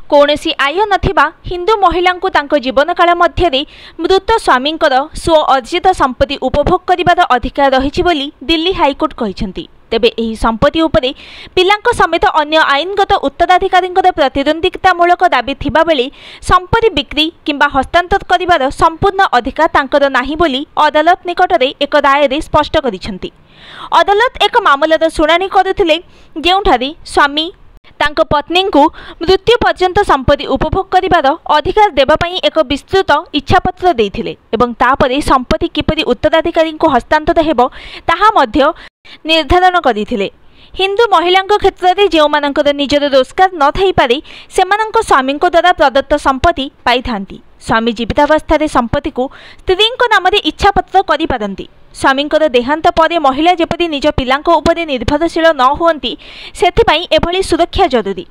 कौनसी आय नथिबा हिंदू महिला को जीवन काल मध्य मृत स्वामी स्व अर्जित संपत्ति उपभोग करिबार अधिकार रही बोली दिल्ली हाईकोर्ट कहिसेंती। तेबे एही संपत्ति उपरे पिलांक समेत अन्य आईनगत उत्तराधिकारी प्रतिद्वंदितामूलक दाबी थिबा बेले संपत्ति बिक्री किंबा हस्तांतर करिबार संपूर्ण अधिकार तांकर नाही बोली अदालत निकटरे एक राय रे स्पष्ट करिसेंती। अदालत एक मामलार शुणाणी करुथिले जेउठारे स्वामी तांको पत्नी को मृत्यु पर्यंत संपत्ति उपभोग करिबार अधिकार देबा पई एक विस्तृत इच्छापत्र देइथिले एवं तापरे संपत्ति किपरि उत्तराधिकारी को हस्तांतर हेबो ताहा मध्य निर्धारण करिथिले। हिंदू महिला क्षेत्र में जो मानकर निजर रोजगार न थई पारे सेमानंको स्वामी द्वारा प्रदत्त संपत्ति पाई थांती। स्वामी जीवितावस्था संपत्ति को स्त्री नाम इच्छापत्र करि पारंती। स्वामी देहांत पर महिला जेपरि निज पिलांको उपरे निर्भरशील न हुअंती सेथिपाई एभली सुरक्षा जरूरी।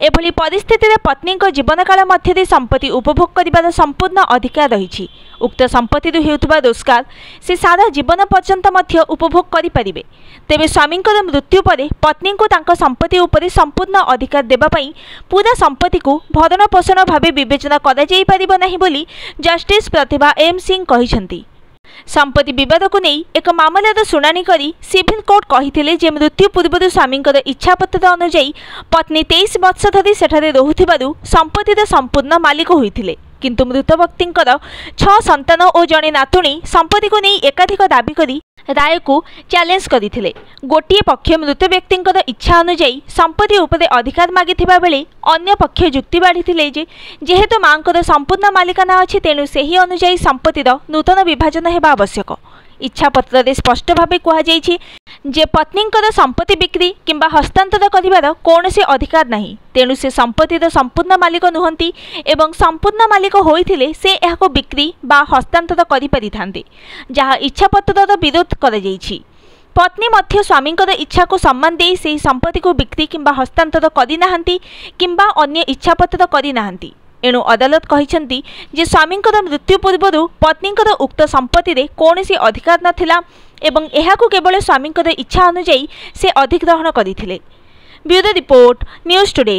एभली परिस्थिति रे पत्नी जीवन काल मध्य संपत्ति उपभोग करिबार संपूर्ण अधिकार रही। उक्त संपत्ति हेउथबा रोजगार से सारा जीवन पर्यंत मध्य उपभोग करि परिबे। तेबे स्वामी मृत्यु पर पत्नी को तांको संपत्ति उपरे संपूर्ण अधिकार देबा पई पूरा संपत्ति को भरण पोषण भाव विवेचना करा जाई परिबो नाही बोली जस्टिस प्रतिभा एम सिंह कहिसेंती। संपत्ति विवाद को नहीं एक मामलार शुणाणी करी सिविल कोर्ट कहिथिले जे मृत्यु पूर्व स्वामी इच्छापत्र अनुजाई पत्नी 23 वर्ष धरी सेठारे रहुथिबारु संपत्तिर संपूर्ण मालिक होइथिले, किंतु मृत व्यक्ति 6 संतान और जड़े नातुणी संपत्ति को नहीं एकाधिक दाबी करी राय को चैलेंज करथिले। गोटे पक्ष मृत व्यक्ति इच्छा अनुजाई संपत्ति उपरे अधिकार मागिथिबा बेले अन्य पक्ष जुक्ति बाढ़ी जेहेतु मां संपूर्ण मालिकाना अछि तेणु सेही अनुजाई संपत्तिर नूतन विभाजन हेबा आवश्यक। इच्छापत्र रे स्पष्ट भावे कहुଯାଇଛି जे पत्नी संपत्ति बिक्री किंबा हस्तांतर करिबार कौनसी अधिकार नहीं, तेणु से संपत्तिर संपूर्ण मालिक नुहंती एवं संपूर्ण मालिक होइथिले से एहाको बिक्री बा हस्तांतर करि परिथांते जहाँ इच्छापत्रर विरोध कराଯାଇଛି। पत्नी मध्य स्वामी इच्छा को सम्मान दे से संपत्ति को बिक्री किंबा हस्तांतर करि नाहंती किंबा अन्य इच्छापत्र करि नाहंती। एणु अदालत कहिसेंती जे स्वामी मृत्यु पूर्व पत्नी उक्त संपत्ति रे कौनसी अधिकार नथिला एवं एहाकु केवल स्वामी इच्छा अनुजाई से अधिग्रहण करथिले। Bureau report news today.